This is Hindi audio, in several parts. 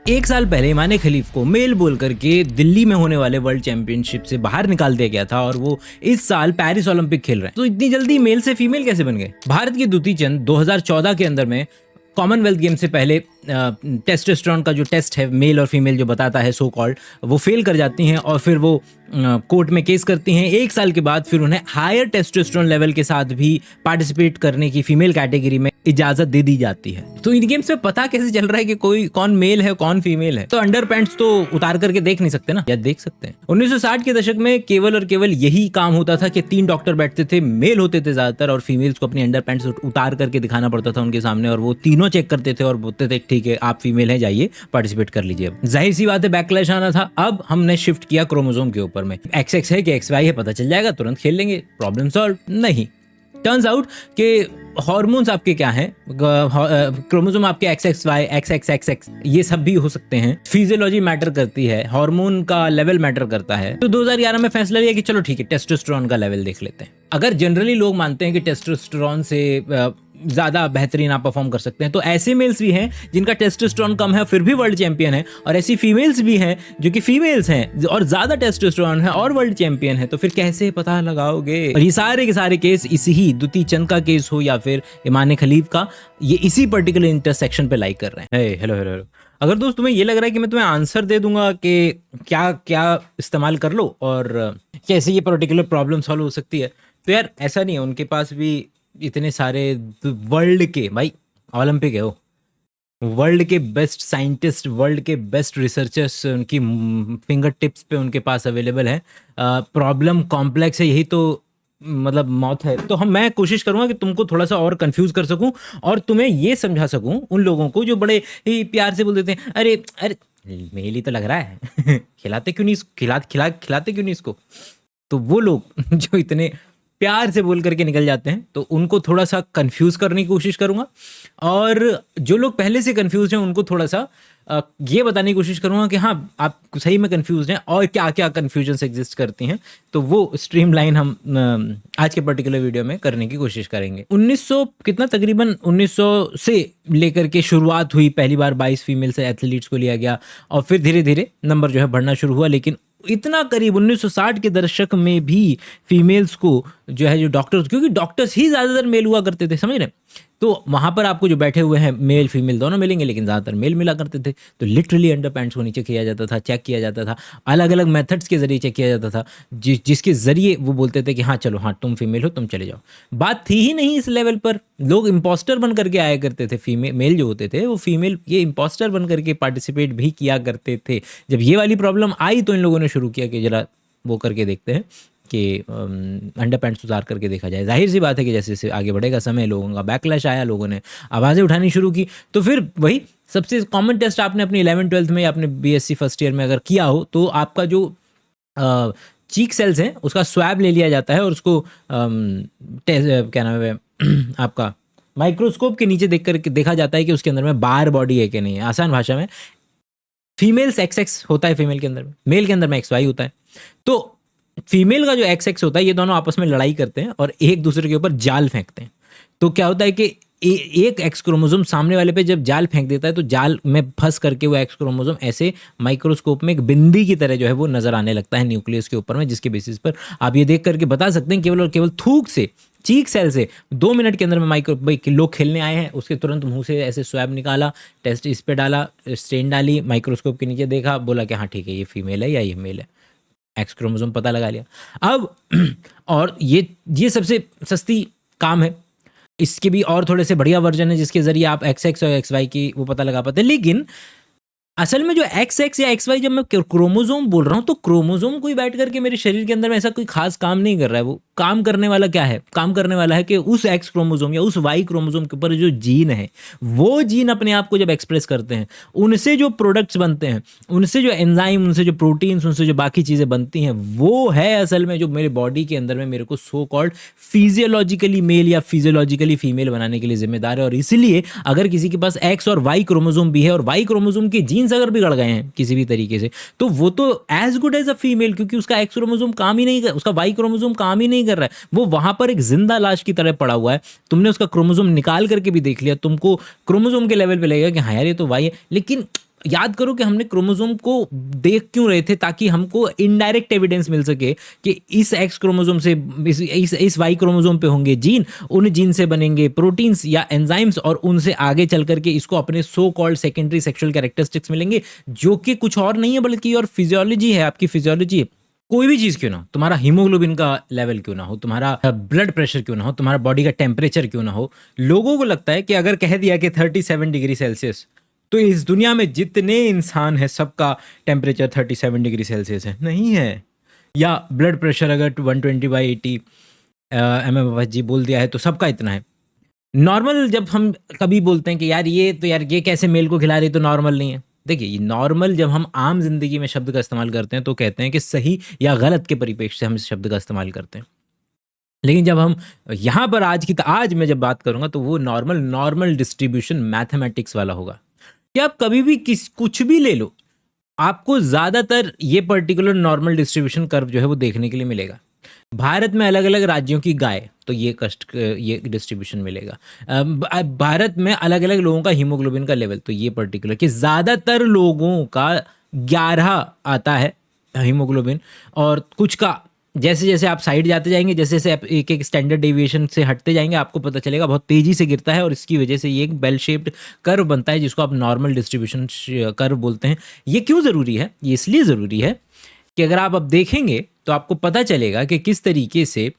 एक साल पहले इमाम खलीफ को मेल बोल करके दिल्ली में होने वाले वर्ल्ड चैंपियनशिप से बाहर निकाल दिया गया था और वो इस साल पेरिस ओलंपिक खेल रहे हैं। तो इतनी जल्दी मेल से फीमेल कैसे बन गए? भारत की दुती चंद 2014 के अंदर में कॉमनवेल्थ गेम से पहले टेस्टोस्टेरोन का जो टेस्ट है मेल और फीमेल जो बताता है सो कॉल्ड, वो फेल कर जाती हैं और फिर वो कोर्ट में केस करती हैं। एक साल के बाद फिर उन्हें हायर टेस्टोस्टेरोन लेवल के साथ भी पार्टिसिपेट करने की फीमेल कैटेगरी में इजाजत दे दी जाती है। तो इन गेम्स में पता कैसे चल रहा है कि कोई कौन मेल है कौन फीमेल है? तो अंडर पैंट्स तो उतार करके देख नहीं सकते ना, या देख सकते हैं? 1960 के दशक में केवल और केवल यही काम होता था कि 3 डॉक्टर बैठते थे, मेल होते थे ज्यादातर, और फीमेल्स को अपनी अंडर पैंट्स उतार करके दिखाना पड़ता था उनके सामने, और वो तीनों चेक करते थे और बोलते थे ठीक है आप फीमेल हैं, जाइए पार्टिसिपेट कर लीजिए। जाहिर सी बात है बैकलैश आना था। अब हमने शिफ्ट किया क्रोमोसोम के ऊपर में, XX है कि XY है पता चल जाएगा, तुरंत खेल लेंगे, प्रॉब्लम सॉल्व। नहीं, टर्न्स आउट कि हार्मोन्स आपके क्या हैं, क्रोमोसोम आपके XXY, XXXX ये सब भी हो सकते हैं। फिजियोलॉजी मैटर करती है, हार्मोन का लेवल मैटर करता है। तो 2011 में फैसला लिया कि चलो ठीक है टेस्टोस्टेरोन का लेवल देख लेते हैं। अगर जनरली लोग मानते हैं कि टेस्टोस्टेरोन से ज्यादा बेहतरीन आप परफॉर्म कर सकते हैं, तो ऐसे मेल्स भी हैं जिनका टेस्टोस्टेरोन कम है फिर भी वर्ल्ड चैंपियन है, और ऐसी फीमेल्स भी हैं जो कि फीमेल्स हैं और ज्यादा टेस्टोस्टेरोन है और वर्ल्ड चैंपियन है। तो फिर कैसे पता लगाओगे? और ये सारे के सारे केस इसी ही दुती चंद का केस हो या फिर इमाम खलीफ का, ये इसी पर्टिकुलर इंटरसेक्शन पे लाइक कर रहे हैं। Hello hello hello. अगर दोस्त तुम्हें ये लग रहा है कि मैं तुम्हें आंसर दे दूंगा कि क्या क्या इस्तेमाल कर लो और कैसे ये पर्टिकुलर प्रॉब्लम सॉल्व हो सकती है, तो यार ऐसा नहीं है। उनके पास भी इतने सारे वर्ल्ड के, भाई ओलंपिक है वो, वर्ल्ड के बेस्ट साइंटिस्ट, वर्ल्ड के बेस्ट रिसर्चर्स उनकी फिंगर टिप्स पे उनके पास अवेलेबल है। प्रॉब्लम कॉम्प्लेक्स है, यही तो मतलब मौत है। तो मैं कोशिश करूंगा कि तुमको थोड़ा सा और कंफ्यूज कर सकूं और तुम्हें ये समझा सकूं उन लोगों को जो बड़े ही प्यार से बोल देते हैं अरे अरे मेल ही तो लग रहा है खिलाते क्यों नहीं, खिलाते क्यों नहीं इसको? तो वो लोग जो इतने प्यार से बोल करके निकल जाते हैं, तो उनको थोड़ा सा कंफ्यूज करने की कोशिश करूंगा, और जो लोग पहले से कंफ्यूज हैं उनको थोड़ा सा ये बताने की कोशिश करूंगा कि हाँ आप सही में कंफ्यूज हैं और क्या क्या कंफ्यूजन्स एग्जिस्ट करती हैं। तो वो स्ट्रीमलाइन हम आज के पर्टिकुलर वीडियो में करने की कोशिश करेंगे। 1900 कितना, तकरीबन 1900 से लेकर के शुरुआत हुई, पहली बार 22 फीमेल से एथलीट्स को लिया गया और फिर धीरे धीरे नंबर जो है बढ़ना शुरू हुआ। लेकिन इतना करीब 1960 के दशक में भी फीमेल्स को जो है, जो डॉक्टर्स, क्योंकि डॉक्टर्स ही ज्यादातर मेल हुआ करते थे, समझ रहे, तो वहां पर आपको जो बैठे हुए हैं मेल फीमेल दोनों मिलेंगे, लेकिन ज्यादातर मेल मिला करते थे। तो लिटरली अंडर पैंट्स को नीचे किया जाता था, चेक किया जाता था, अलग अलग मेथड्स के जरिए चेक किया जाता था, जिसके जरिए वो बोलते थे कि हाँ चलो हाँ तुम फीमेल हो तुम चले जाओ। बात थी ही नहीं इस लेवल पर, लोग इम्पोस्टर बन करके आया करते थे। फीमेल मेल जो होते थे वो फीमेल ये इम्पोस्टर बन करके पार्टिसिपेट भी किया करते थे। जब ये वाली प्रॉब्लम आई तो इन लोगों ने शुरू किया कि जरा वो करके देखते हैं कि अंडर पैंट्स उतार करके देखा जाए। जाहिर सी बात है कि जैसे जैसे आगे बढ़ेगा समय, लोगों का बैकलैश आया, लोगों ने आवाज़ें उठानी शुरू की। तो फिर वही सबसे कॉमन टेस्ट आपने अपनी 11th-12th में या अपने BSc फर्स्ट ईयर में अगर किया हो, तो आपका जो चीक सेल्स हैं उसका स्वैब ले लिया जाता है और उसको क्या नाम है आपका माइक्रोस्कोप के नीचे देख करके देखा जाता है कि उसके अंदर में बार बॉडी है कि नहीं है। आसान भाषा में फीमेल्स XX होता है फीमेल के अंदर में, मेल के अंदर में XY होता है। तो फीमेल का जो XX होता है, ये दोनों आपस में लड़ाई करते हैं और एक दूसरे के ऊपर जाल फेंकते हैं। तो क्या होता है कि एक X क्रोमोसोम सामने वाले पे जब जाल फेंक देता है तो जाल में फंस करके वो X क्रोमोसोम ऐसे माइक्रोस्कोप में एक बिंदी की तरह जो है वो नजर आने लगता है न्यूक्लियस के ऊपर में, जिसके बेसिस पर आप ये देख करके बता सकते हैं केवल और केवल थूक से, चीक सेल से 2 मिनट के अंदर में लोग खेलने आए हैं, उसके तुरंत मुंह से ऐसे स्वैब निकाला, टेस्ट इस पे डाला, स्ट्रेन डाली, माइक्रोस्कोप के नीचे देखा, बोला कि हाँ ठीक है ये फीमेल है या ये मेल है, X क्रोमोसोम पता लगा लिया। अब और ये सबसे सस्ती काम है। इसके भी और थोड़े से बढ़िया वर्जन है जिसके जरिए आप XX और XY की वो पता लगा पाते हैं। लेकिन असल में जो XX या XY, जब मैं क्रोमोसोम बोल रहा हूँ तो क्रोमोसोम कोई बैठ करके मेरे शरीर के अंदर में ऐसा कोई खास काम नहीं कर रहा है। वो काम करने वाला क्या है? काम करने वाला है कि उस X क्रोमोसोम या उस Y क्रोमोसोम के ऊपर जो जीन है, वो जीन अपने आप को जब एक्सप्रेस करते हैं, उनसे जो प्रोडक्ट्स बनते हैं, उनसे जो एंजाइम, उनसे जो प्रोटीन्स, उनसे जो बाकी चीज़ें बनती हैं, वो है असल में जो मेरे बॉडी के अंदर में मेरे को सो कॉल्ड फिजियोलॉजिकली मेल या फिजियोलॉजिकली फीमेल बनाने के लिए जिम्मेदार है। और इसलिए अगर किसी के पास X और Y क्रोमोसोम भी है और Y क्रोमोसोम के जीन्स अगर बिगड़ गए हैं किसी भी तरीके से, तो वो तो as good as a female, क्योंकि उसका X क्रोमोसोम काम ही नहीं कर, उसका Y क्रोमोसोम काम ही नहीं कर रहा है, वो वहां पर एक जिंदा लाश की तरह पड़ा हुआ है। तुमने उसका क्रोमोसोम निकाल करके भी देख लिया, तुमको क्रोमोसोम के लेवल पे लगेगा कि हाँ यार ये तो Y है, लेकिन याद करो कि हमने क्रोमोसोम को देख क्यों रहे थे, ताकि हमको इनडायरेक्ट एविडेंस मिल सके कि इस एक्स क्रोमोसोम से इस वाई क्रोमोसोम पे होंगे जीन, उन जीन से बनेंगे प्रोटीन्स या एंजाइम्स, और उनसे आगे चल करके इसको अपने so called secondary sexual characteristics मिलेंगे, जो कि कुछ और नहीं है बल्कि और फिजियोलॉजी है, आपकी फिजियोलॉजी है। कोई भी चीज़ क्यों ना हो, तुम्हारा हीमोग्लोबिन का लेवल क्यों ना हो, तुम्हारा ब्लड प्रेशर क्यों ना हो, तुम्हारा बॉडी का टेम्परेचर क्यों ना हो, लोगों को लगता है कि अगर कह दिया कि 37 डिग्री सेल्सियस, तो इस दुनिया में जितने इंसान हैं सबका टेम्परेचर 37 डिग्री सेल्सियस है। नहीं है। या ब्लड प्रेशर अगर 120/80 mmHg जी बोल दिया है तो सबका इतना है। नॉर्मल जब हम कभी बोलते हैं कि यार ये कैसे मेल को खिला रही, तो नॉर्मल नहीं है। देखिए, ये नॉर्मल जब हम आम जिंदगी में शब्द का इस्तेमाल करते हैं तो कहते हैं कि सही या गलत के परिप्रेक्ष्य से हम इस शब्द का इस्तेमाल करते हैं। लेकिन जब हम यहाँ पर आज मैं जब बात करूंगा तो वो नॉर्मल डिस्ट्रीब्यूशन मैथमेटिक्स वाला होगा, कि आप कभी भी कुछ भी ले लो, आपको ज़्यादातर ये पर्टिकुलर नॉर्मल डिस्ट्रीब्यूशन कर्व जो है वो देखने के लिए मिलेगा। भारत में अलग अलग राज्यों की गाय, तो ये डिस्ट्रीब्यूशन मिलेगा। भारत में अलग अलग लोगों का हीमोग्लोबिन का लेवल, तो ये पर्टिकुलर कि ज़्यादातर लोगों का 11 आता है हीमोग्लोबिन, और कुछ का जैसे जैसे आप साइड जाते जाएंगे, जैसे जैसे आप एक एक स्टैंडर्ड डेविएशन से हटते जाएंगे, आपको पता चलेगा बहुत तेज़ी से गिरता है, और इसकी वजह से ये एक बेल शेप्ड कर्व बनता है जिसको आप नॉर्मल डिस्ट्रीब्यूशन कर्व बोलते हैं। ये क्यों ज़रूरी है? ये इसलिए ज़रूरी है कि अगर आप अब देखेंगे तो आपको पता चलेगा कि किस तरीके से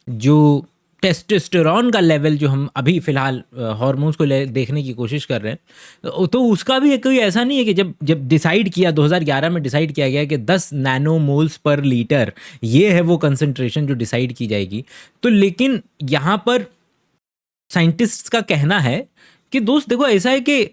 जो टेस्टोस्टेरोन का लेवल जो हम अभी फ़िलहाल हार्मोन्स को देखने की कोशिश कर रहे हैं, तो उसका भी कोई ऐसा नहीं है कि जब डिसाइड किया 2011 में डिसाइड किया गया कि 10 नैनोमोल्स पर लीटर ये है वो कंसंट्रेशन जो डिसाइड की जाएगी। तो लेकिन यहाँ पर साइंटिस्ट्स का कहना है कि दोस्त देखो, ऐसा है कि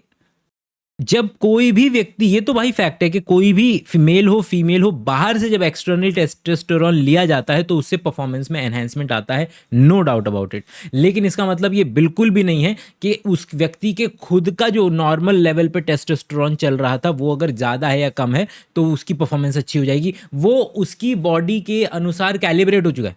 जब कोई भी व्यक्ति, ये तो भाई फैक्ट है कि कोई भी मेल हो फीमेल हो, बाहर से जब एक्सटर्नल टेस्टोस्टेरोन लिया जाता है तो उससे परफॉर्मेंस में एनहेंसमेंट आता है, नो डाउट अबाउट इट। लेकिन इसका मतलब ये बिल्कुल भी नहीं है कि उस व्यक्ति के खुद का जो नॉर्मल लेवल पे टेस्टोस्टेरोन चल रहा था वो अगर ज़्यादा है या कम है तो उसकी परफॉर्मेंस अच्छी हो जाएगी। वो उसकी बॉडी के अनुसार कैलिब्रेट हो चुका है,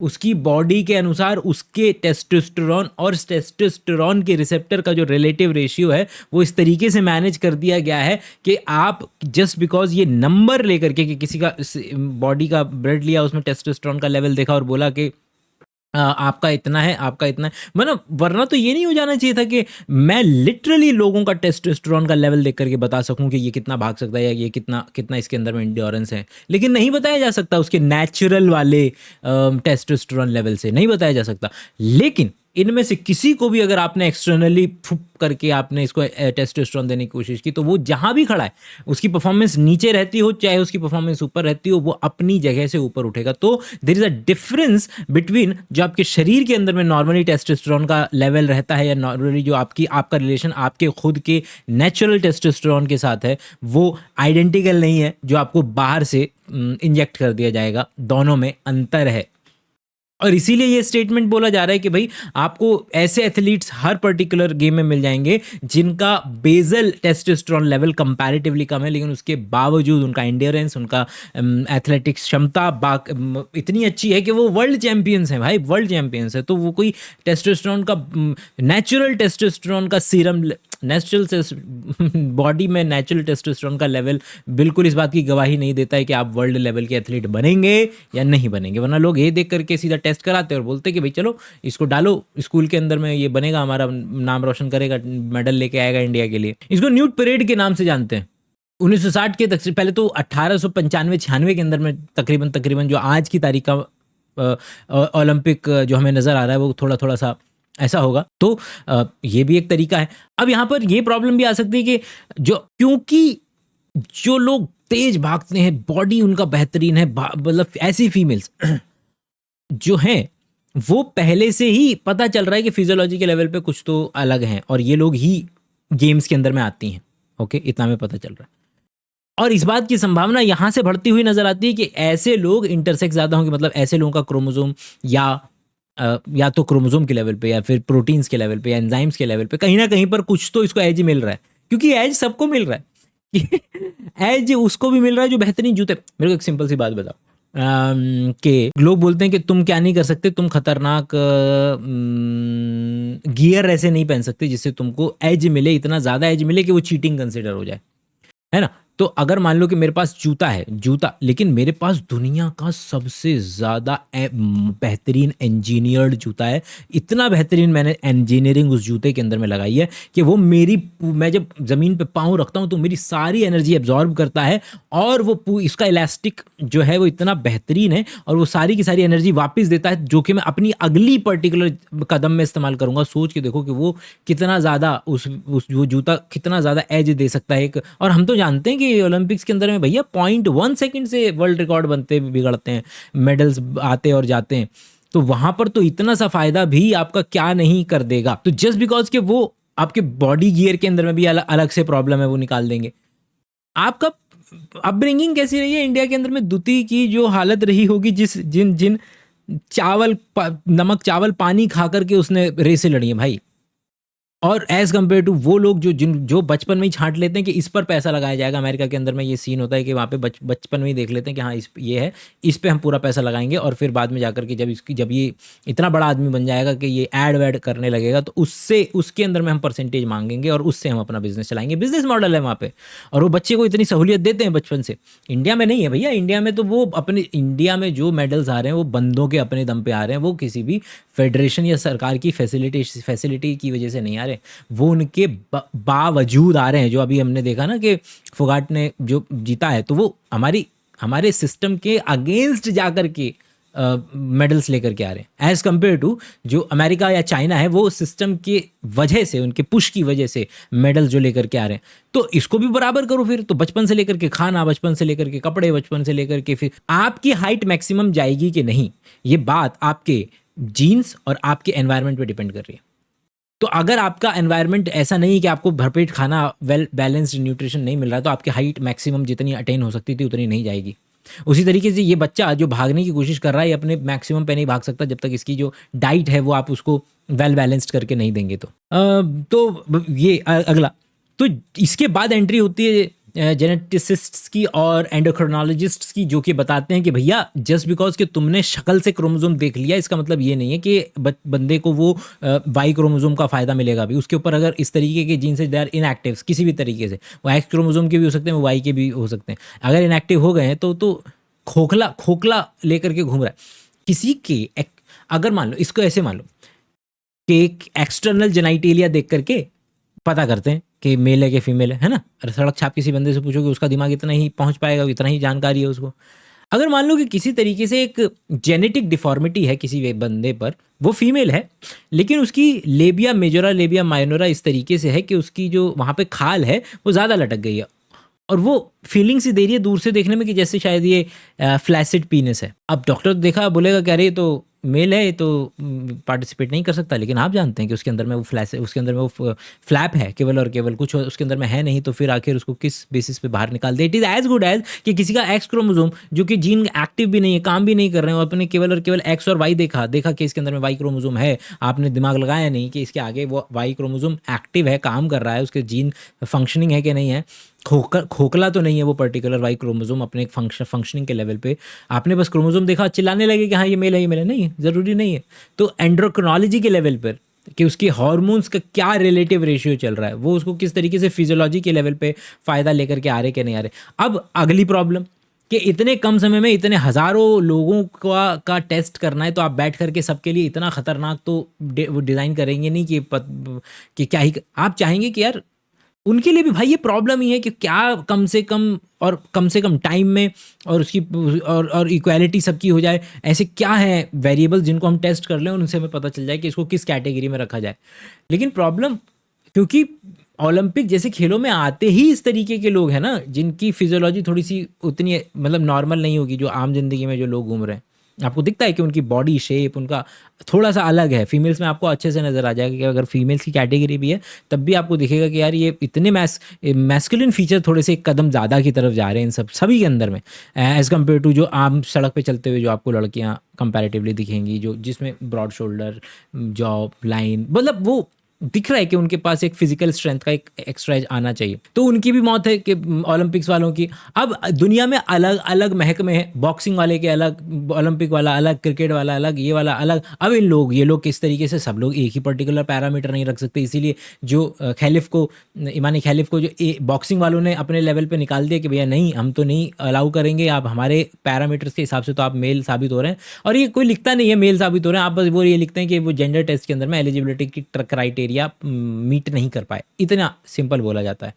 उसकी बॉडी के अनुसार उसके टेस्टोस्टेरोन और टेस्टोस्टेरोन के रिसेप्टर का जो रिलेटिव रेशियो है वो इस तरीके से मैनेज कर दिया गया है कि आप जस्ट बिकॉज ये नंबर लेकर के कि किसी का बॉडी का ब्लड लिया, उसमें टेस्टोस्टेरोन का लेवल देखा और बोला कि आपका इतना है, आपका इतना है, मतलब वरना तो ये नहीं हो जाना चाहिए था कि मैं लिटरली लोगों का टेस्टोस्टेरोन का लेवल देख करके बता सकूं कि ये कितना भाग सकता है या ये कितना कितना इसके अंदर में इंड्योरेंस है। लेकिन नहीं बताया जा सकता, उसके नेचुरल वाले टेस्टोस्टेरोन लेवल से नहीं बताया जा सकता। लेकिन इनमें से किसी को भी अगर आपने एक्सटर्नली फुक करके आपने इसको टेस्टोस्टेरोन देने की कोशिश की तो वो जहां भी खड़ा है उसकी परफॉर्मेंस नीचे रहती हो चाहे उसकी परफॉर्मेंस ऊपर रहती हो, वो अपनी जगह से ऊपर उठेगा। तो there is a difference between जो आपके शरीर के अंदर में नॉर्मली टेस्टोस्टेरोन का लेवल रहता है या नॉर्मली जो आपका रिलेशन आपके खुद के नेचुरल टेस्टोस्टेरोन के साथ है वो आइडेंटिकल नहीं है जो आपको बाहर से इंजेक्ट कर दिया जाएगा। दोनों में अंतर है, और इसीलिए ये स्टेटमेंट बोला जा रहा है कि भाई आपको ऐसे एथलीट्स हर पर्टिकुलर गेम में मिल जाएंगे जिनका बेजल टेस्टोस्टेरोन लेवल कंपैरेटिवली कम है, लेकिन उसके बावजूद उनका एंड्योरेंस, उनका एथलेटिक्स क्षमता इतनी अच्छी है कि वो वर्ल्ड चैंपियंस हैं भाई, वर्ल्ड चैंपियंस है। तो वो कोई टेस्टोस्टेरोन का नेचुरल टेस्टोस्टेरोन का सीरम, नेचुरल बॉडी में नेचुरल टेस्टोस्टेरोन का लेवल बिल्कुल इस बात की गवाही नहीं देता है कि आप वर्ल्ड लेवल के एथलीट बनेंगे या नहीं बनेंगे। वरना लोग ये देख करके सीधा टेस्ट कराते और बोलते कि भाई चलो इसको डालो स्कूल के अंदर में, ये बनेगा, हमारा नाम रोशन करेगा, मेडल लेके आएगा इंडिया के लिए। इसको न्यूट परेड के नाम से जानते हैं। 1960 के पहले तो 1895-96 के अंदर में तकरीबन जो आज की तारीख का ओलंपिक जो हमें नज़र आ रहा है वो थोड़ा थोड़ा सा ऐसा होगा। तो ये भी एक तरीका है। अब यहाँ पर ये प्रॉब्लम भी आ सकती है कि क्योंकि जो लोग तेज भागते हैं, बॉडी उनका बेहतरीन है, मतलब ऐसी फीमेल्स जो हैं वो पहले से ही पता चल रहा है कि फिजियोलॉजी के लेवल पे कुछ तो अलग हैं और ये लोग ही गेम्स के अंदर में आती हैं। ओके, इतना में पता चल रहा है। और इस बात की संभावना यहाँ से बढ़ती हुई नजर आती है कि ऐसे लोग इंटरसेक्स ज़्यादा होंगे, मतलब ऐसे लोगों का क्रोमोसोम या तो क्रोमोसोम के लेवल पे या फिर प्रोटीन्स के लेवल पे या एंजाइम्स के लेवल पे कहीं ना कहीं पर कुछ तो इसको एज मिल रहा है, क्योंकि एज सबको मिल रहा है एज उसको भी मिल रहा है जो बेहतरीन जूते। मेरे को एक सिंपल सी बात बताओ कि लोग बोलते हैं कि तुम क्या नहीं कर सकते, तुम खतरनाक गियर ऐसे नहीं पहन सकते जिससे तुमको एज मिले, इतना ज़्यादा एज मिले कि वो चीटिंग कंसिडर हो जाए। है ना? तो अगर मान लो कि मेरे पास जूता है, जूता, लेकिन मेरे पास दुनिया का सबसे ज़्यादा बेहतरीन इंजीनियर्ड जूता है। इतना बेहतरीन मैंने इंजीनियरिंग उस जूते के अंदर में लगाई है कि वो मैं जब ज़मीन पे पाँव रखता हूँ तो मेरी सारी एनर्जी एब्ज़ॉर्ब करता है, और वो इसका इलास्टिक जो है वो इतना बेहतरीन है, और वो सारी की सारी एनर्जी वापस देता है, जो कि मैं अपनी अगली पर्टिकुलर कदम में इस्तेमाल करूँगा। सोच के देखो कि वो कितना ज़्यादा उस वो जूता कितना ज़्यादा एज दे सकता है एक। और हम तो जानते हैं कि ओलंपिक्स के अंदर में भैया 0.1 सेकंड से वर्ल्ड रिकॉर्ड बनते बिगड़ते हैं, मेडल्स आते और जाते हैं। तो वहां पर तो इतना सा फायदा भी आपका क्या नहीं कर देगा। तो जस्ट बिकॉज के वो आपके बॉडी गियर के अंदर में भी अलग से प्रॉब्लम है, वो निकाल देंगे। आपका अपब्रिंगिंग कैसी रही है इंडिया के अंदर में, दुती की जो हालत रही होगी, जिस जिन जिन नमक चावल पानी खा करके उसने रेसें लड़ी है भाई। और एज़ कम्पेयर टू वो लोग जो बचपन में ही छाँट लेते हैं कि इस पर पैसा लगाया जाएगा। अमेरिका के अंदर में ये सीन होता है कि वहाँ पे बचपन में ही देख लेते हैं कि हाँ, ये है, इस पे हम पूरा पैसा लगाएँगे, और फिर बाद में जाकर के जब ये इतना बड़ा आदमी बन जाएगा कि ये ऐड-वैड करने लगेगा, तो उसके अंदर में हम परसेंटेज माँगेंगे और उससे हम अपना बिज़नेस चलाएँगे। बिज़नेस मॉडल है वहाँ पे, और वो बच्चे को इतनी सहूलियत देते हैं बचपन से। इंडिया में नहीं है भैया। इंडिया में तो इंडिया में जो मेडल्स आ रहे हैं वो बंदों के अपने दम पे आ रहे हैं। वो किसी भी फेडरेशन या सरकार की फैसिलिटी की वजह से नहीं आ रहे, वो उनके बावजूद आ रहे हैं। जो अभी हमने देखा ना कि फोगाट ने जो जीता है, तो वो हमारे सिस्टम के अगेंस्ट जाकर के मेडल्स लेकर के आ रहे हैं, एज कम्पेयर टू जो अमेरिका या चाइना है, वो सिस्टम के वजह से, उनके पुश की वजह से मेडल्स जो लेकर के आ रहे हैं। तो इसको भी बराबर करो फिर। तो बचपन से लेकर के खाना, बचपन से लेकर के कपड़े, बचपन से लेकर के फिर आपकी हाइट मैक्सिमम जाएगी कि नहीं, ये बात आपके जीन्स और आपके एनवायरनमेंट पे डिपेंड कर रही है। तो अगर आपका एनवायरनमेंट ऐसा नहीं है कि आपको भरपेट खाना, वेल बैलेंस्ड न्यूट्रिशन नहीं मिल रहा है, तो आपकी हाइट मैक्सिमम जितनी अटेन हो सकती थी उतनी नहीं जाएगी। उसी तरीके से ये बच्चा जो भागने की कोशिश कर रहा है, अपने मैक्सिमम पे नहीं भाग सकता जब तक इसकी जो डाइट है वो आप उसको वेल बैलेंस्ड करके नहीं देंगे। तो ये अगला, तो इसके बाद एंट्री होती है जेनेटिसिस्ट्स की और एंडोक्रोनोलॉजिस्ट्स की, जो कि बताते हैं कि भैया जस्ट बिकॉज कि तुमने शक्ल से क्रोमोसोम देख लिया, इसका मतलब ये नहीं है कि बंदे को वो वाई क्रोमोसोम का फायदा मिलेगा भी। उसके ऊपर अगर इस तरीके के जीन से दे आर इनएक्टिव किसी भी तरीके से, वो एक्स क्रोमोसोम के भी हो सकते हैं, वो वाई के भी हो सकते हैं, अगर इनएक्टिव हो गए हैं तो खोखला लेकर के घूम रहा है किसी के। अगर मान लो, इसको ऐसे मान लो कि एक एक्सटर्नल जेनाइटेलिया देख करके पता करते हैं कि मेल है कि फीमेल है ना। अरे सड़क छाप किसी बंदे से पूछोगे, उसका दिमाग इतना ही पहुंच पाएगा, इतना ही जानकारी है उसको। अगर मान लो कि किसी तरीके से एक जेनेटिक डिफॉर्मिटी है किसी बंदे पर, वो फीमेल है, लेकिन उसकी लेबिया मेजोरा, लेबिया माइनोरा इस तरीके से है कि उसकी जो वहाँ पे खाल है वो ज़्यादा लटक गई है, और वो फीलिंग सी दे रही है दूर से देखने में कि जैसे शायद ये फ्लैसिड पीनस है। अब डॉक्टर देखा, बोलेगा कह रही तो मेल है, तो पार्टिसिपेट नहीं कर सकता। लेकिन आप जानते हैं कि उसके अंदर में वो उसके अंदर में वो फ्लैप है केवल और केवल, कुछ उसके अंदर में है नहीं। तो फिर आखिर उसको किस बेसिस पे बाहर निकाल दे। It is as good as कि किसी का एक्स क्रोमोसोम जो कि जीन एक्टिव भी नहीं है, काम भी नहीं कर रहे हैं, और अपने केवल और केवल एक्स और वाई देखा कि इसके अंदर में वाई क्रोमोसोम है। आपने दिमाग लगाया नहीं कि इसके आगे वो वाई क्रोमोसोम एक्टिव है, काम कर रहा है, उसके जीन फंक्शनिंग है कि नहीं है, खोखला तो नहीं है वो पर्टिकुलर वाई क्रोमोसोम अपने फंक्शनिंग के लेवल पे। आपने बस क्रोमोसोम देखा, चिल्लाने लगे कि हाँ ये मेल है, ये मेल है, नहीं ज़रूरी नहीं है। तो एंड्रोक्रोनोलॉजी के लेवल पर कि उसके हार्मोन्स का क्या रिलेटिव रेशियो चल रहा है, वो उसको किस तरीके से फिजियोलॉजी के लेवल पे फ़ायदा लेकर के आ रहे कि नहीं आ रहे। अब अगली प्रॉब्लम कि इतने कम समय में इतने हज़ारों लोगों का टेस्ट करना है, तो आप बैठ करके सबके लिए इतना ख़तरनाक तो वो डिज़ाइन करेंगे नहीं कि क्या ही आप चाहेंगे कि यार उनके लिए भी भाई ये प्रॉब्लम ही है कि क्या कम से कम टाइम में और उसकी और इक्वालिटी सबकी हो जाए। ऐसे क्या है वेरिएबल्स जिनको हम टेस्ट कर लें और उनसे हमें पता चल जाए कि इसको किस कैटेगरी में रखा जाए। लेकिन प्रॉब्लम, क्योंकि ओलंपिक जैसे खेलों में आते ही इस तरीके के लोग हैं ना, जिनकी फिजियोलॉजी थोड़ी सी उतनी मतलब नॉर्मल नहीं होगी, जो आम जिंदगी में जो लोग घूम रहे हैं, आपको दिखता है कि उनकी बॉडी शेप उनका थोड़ा सा अलग है। फीमेल्स में आपको अच्छे से नज़र आ जाएगा कि अगर फीमेल्स की कैटेगरी भी है तब भी आपको दिखेगा कि यार ये इतने मैस्कुलिन फीचर थोड़े से एक कदम ज़्यादा की तरफ जा रहे हैं इन सभी के अंदर में, एज़ कम्पेयर टू जो आम सड़क पे चलते हुए जो आपको लड़कियाँ कंपैरेटिवली दिखेंगी, जो जिसमें ब्रॉड शोल्डर, जॉ लाइन, मतलब वो दिख रहा है कि उनके पास एक फिजिकल स्ट्रेंथ का एक एक्स्ट्रा एज आना चाहिए, तो उनकी भी मौत है कि ओलंपिक्स वालों की। अब दुनिया में अलग अलग महकमे हैं, बॉक्सिंग वाले के अलग, ओलंपिक वाला अलग, क्रिकेट वाला अलग, ये वाला अलग। अब ये लोग किस तरीके से, सब लोग एक ही पर्टिकुलर पैरामीटर नहीं रख सकते, इसीलिए जो खैलिफ को, इमानी खैलिफ को जो बॉक्सिंग वालों ने अपने लेवल पे निकाल दिया कि भैया नहीं, हम तो नहीं अलाउ करेंगे, आप हमारे पैरामीटर्स के हिसाब से तो आप मेल साबित हो रहे हैं। और ये कोई लिखता नहीं है मेल साबित हो रहे हैं, आप बस वो ये लिखते हैं कि वो जेंडर टेस्ट के अंदर में एलिजिबिलिटी की क्राइटेरिया मीट नहीं कर पाए, इतना सिंपल बोला जाता है।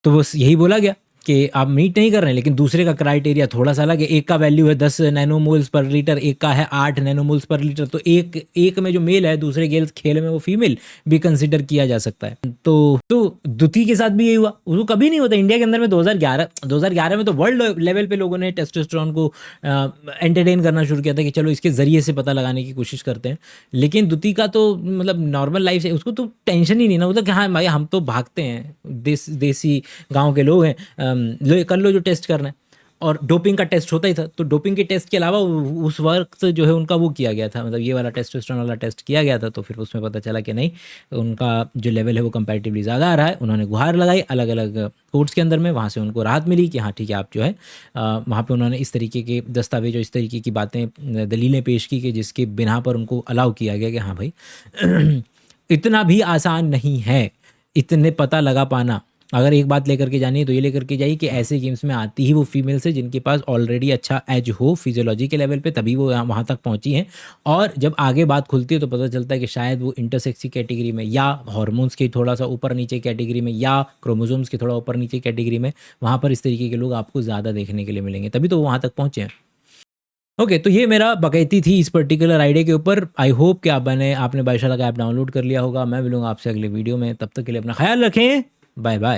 तो बस यही बोला गया कि आप मीट नहीं कर रहे हैं, लेकिन दूसरे का क्राइटेरिया थोड़ा सा अलग है। एक का वैल्यू है 10 नैनोमोल्स पर लीटर, एक का है 8 नैनोमोल्स पर लीटर। तो एक में जो मेल है, दूसरे खेल में वो फीमेल भी कंसिडर किया जा सकता है। तो द्युति के साथ भी यही हुआ, वो कभी नहीं होता। इंडिया के अंदर में 2011 में तो वर्ल्ड लेवल पे लोगों ने टेस्टोस्टेरोन को एंटरटेन करना शुरू किया था कि चलो इसके ज़रिए से पता लगाने की कोशिश करते हैं। लेकिन द्युति का तो मतलब नॉर्मल लाइफ से उसको तो टेंशन ही नहीं ना, मतलब कि हाँ भाई हम तो भागते हैं, देसी गाँव के लोग हैं, कर लो जो टेस्ट करना है। और डोपिंग का टेस्ट होता ही था, तो डोपिंग के टेस्ट के अलावा उस वक्त जो है उनका वो किया गया था, मतलब ये वाला टेस्टोस्टेरोन वाला टेस्ट किया गया था। तो फिर उसमें पता चला कि नहीं, उनका जो लेवल है वो कंपैरेटिवली ज़्यादा आ रहा है। उन्होंने गुहार लगाई अलग अलग कोर्ट्स के अंदर में, वहाँ से उनको राहत मिली कि हाँ ठीक है आप जो है वहाँ पे उन्होंने इस तरीके के दस्तावेज और इस तरीके की बातें, दलीलें पेश की कि जिसके बिना पर उनको अलाउ किया गया कि हाँ भाई इतना भी आसान नहीं है इतने पता लगा पाना। अगर एक बात लेकर के जानी है तो ये लेकर के जाइए कि ऐसे गेम्स में आती ही वो फीमेल से जिनके पास ऑलरेडी अच्छा एज हो फिजियोलॉजी के लेवल पे, तभी वो वहाँ तक पहुँची हैं। और जब आगे बात खुलती है तो पता चलता है कि शायद वो इंटरसेक्सी कैटेगरी में, या हार्मोन्स की थोड़ा सा ऊपर नीचे कैटेगरी में, या क्रोमोसोम्स की थोड़ा ऊपर नीचे कैटेगरी में, वहाँ पर इस तरीके के लोग आपको ज़्यादा देखने के लिए मिलेंगे, तभी तो वो वहाँ तक पहुँचे हैं। ओके तो ये मेरा बकैती थी इस पर्टिकुलर आइडिया के ऊपर। आई होप कि आपने बायशाला का ऐप डाउनलोड कर लिया होगा। मैं मिलूंगा आपसे अगले वीडियो में, तब तक के लिए अपना ख्याल रखें। Bye bye.